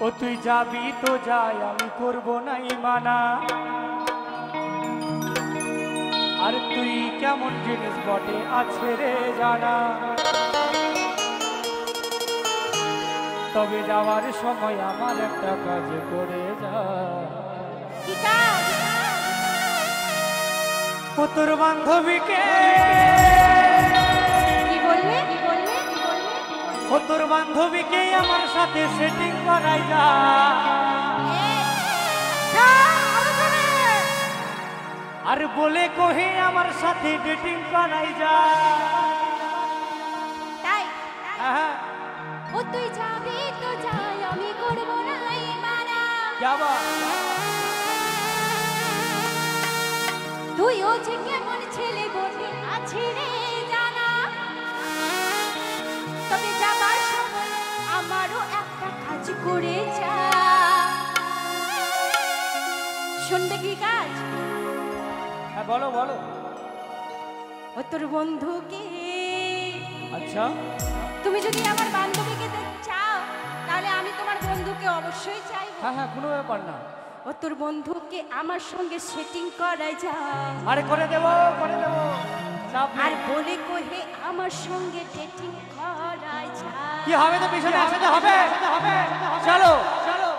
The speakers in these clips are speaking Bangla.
ও তুই যাবি তো যাই, আমি করব নাই মানা। আর তুই কেমন জিনিস বটে আছে রে জানা। তবে যাওয়ার সময় আমার একটা কাজ করে যা। ও তোর বান্ধবীকে ও তোর বান্ধবীকে আমার সাথে সেটিং করাই যা। আর বলে কহে আমার সাথে ডেটিং করাই যা। ও তুই যাবি তো যাই, আমি করব নাই মানা। যাবা তুই ও যে কেমন ছেলে বটে আছে রে জানা। তবে যাবার সময় আমারও একটা কাজ করে যা। শুনবে কি কাজ? হ্যাঁ বলো বলো। ও তোর বন্ধুকে, আচ্ছা তুমি যদি আমার বান্ধবীকে চাও তাহলে আমি তোমার বন্ধুকে অবশ্যই চাইবো। হ্যাঁ হ্যাঁ কোনো ব্যাপার না। ও তোর বন্ধুকে আমার সঙ্গে সেটিং করাই যা। আরে করে দেবো করে দেবো। আর বলে কহে আমার সঙ্গে ডেটিং করাই যা। কি হবে তো পিছনে আসতে হবে। চলো চলো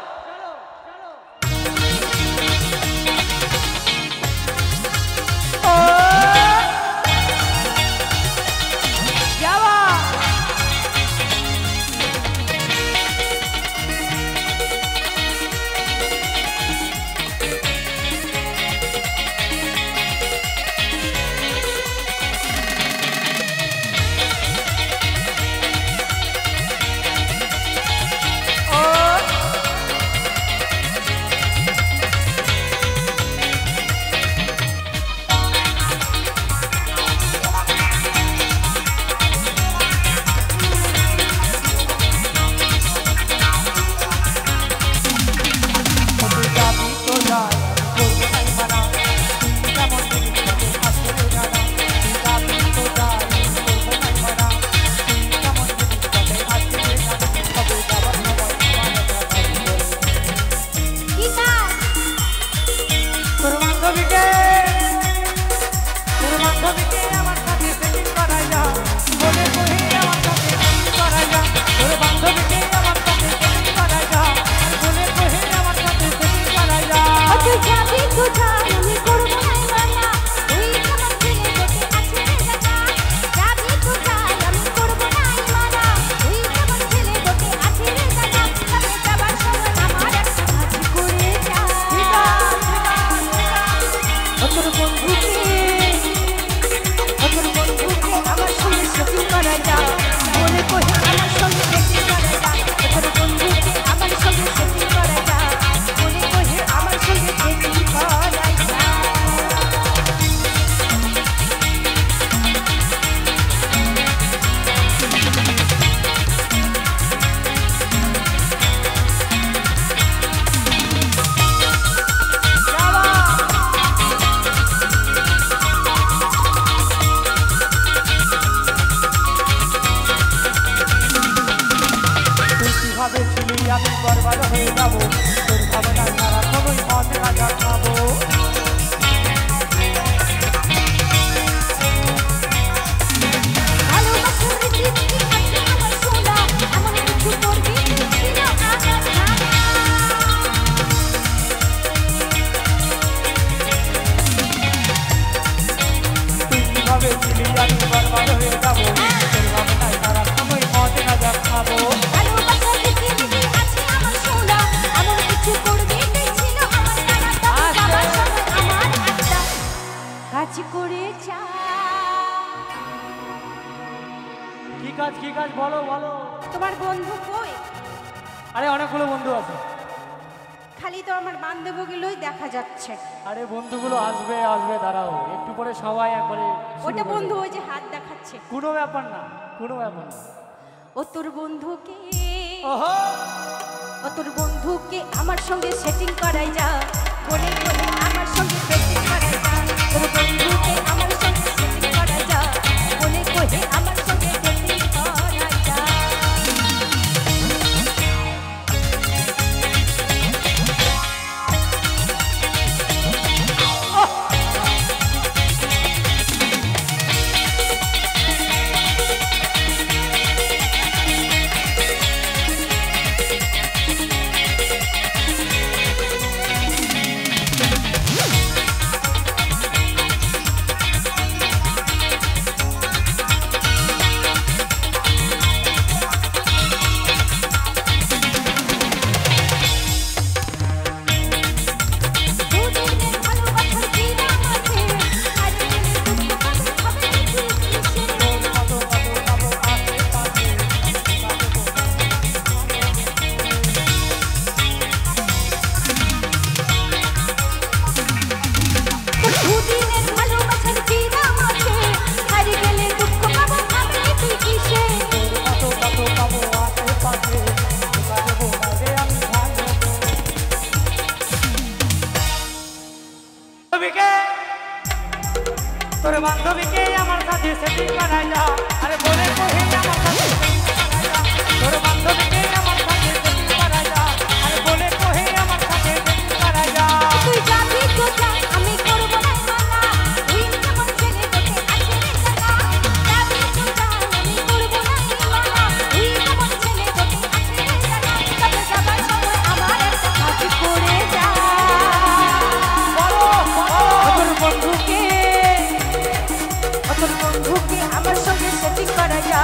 আমি বরবাদ হয়ে যাবো। তোর ভাবনা সারা সময় মদ রাজা খাবো। তুই কিভাবে ছিলি আমি বরবাদ হয়ে যাবো। তোর ভাবনা সারা সময় মদ রাজা খাবো। কি কাজ বলো বলো। তোমার বন্ধু কই? আরে অনেকগুলো বন্ধু আছে। খালি তো আমার বান্ধবীগুলোই দেখা যাচ্ছে। আরে বন্ধুগুলো আসবে আসবে, দাঁড়াও একটু পরে সবাই একবারে। ওটা বন্ধু ওই যে হাত দেখাচ্ছে। কোনো ব্যাপার না কোনো ব্যাপার না। ও তোর বন্ধুকে, ওহো ও তোর বন্ধুকে আমার সঙ্গে সেটিং করাই যা। বলে বলে আমার সঙ্গে সেটিং করাই যা। তোর বন্ধুকে আমার সঙ্গে সেটিং করাই যা। বলে বলে আমার সঙ্গে সেটিং করাই যা। তোর বান্ধবীকে আমার সাথে সেটিং করাই যা আরে বলে কহে আমার সাথে setting করাই যা। তোর বান্ধবীকে আমার সাথে সেটিং করাই যা আরে বলে কহে আমার সাথে সেটিং করাই যা। তুই যাবি তো যা আমি করব না মানা তুই কেমন ছেলে তোকে আছে রে জানা যাবি তো যা আমি করব না মানা তুই কেমন ছেলে তোকে আছে রে জানা তবে সবার সময় আমার একটা কাজ করে যা তোর বন্ধুকে আমার সঙ্গে সেটিং করা যা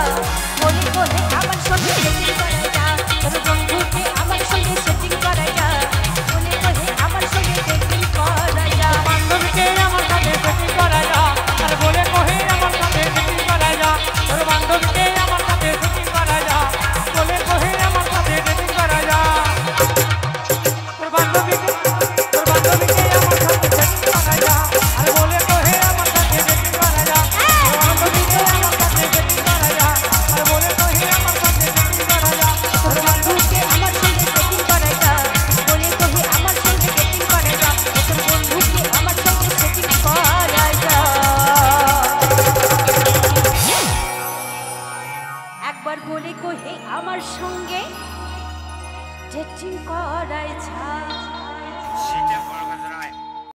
বলে বলে আমার সঙ্গে সেটিং করা যা তোর বন্ধুকে আমার সঙ্গে সেটিং করা যা বলে বলে আমার সঙ্গে সেটিং করা যা বান্ধবীকে আমার সাথে সেটিং করাই যা আরে বলে কহে আমার সাথে সেটিং করাই যা। তোর বান্ধবীকে আমার সাথে সেটিং করাই যা বলে কহে আমার সাথে সেটিং করাই যা। তোর বান্ধবীকে আমার সাথে সেটিং করাই যা আরে বলে কহে আমার সাথে সেটিং করাই যা। তোর বান্ধবীকে আমার সাথে সেটিং করাই যা আরে বলে কহে আমার সাথে সেটিং করাই যা। তোর বন্ধুকে আমার সঙ্গে সেটিং করা যা বলে কহে আমার সঙ্গে সেটিং করা যা তোর বন্ধুকে আমার সঙ্গে সেটিং করা যা একবার বলে কহে আমার সঙ্গে সেটিং করাই যা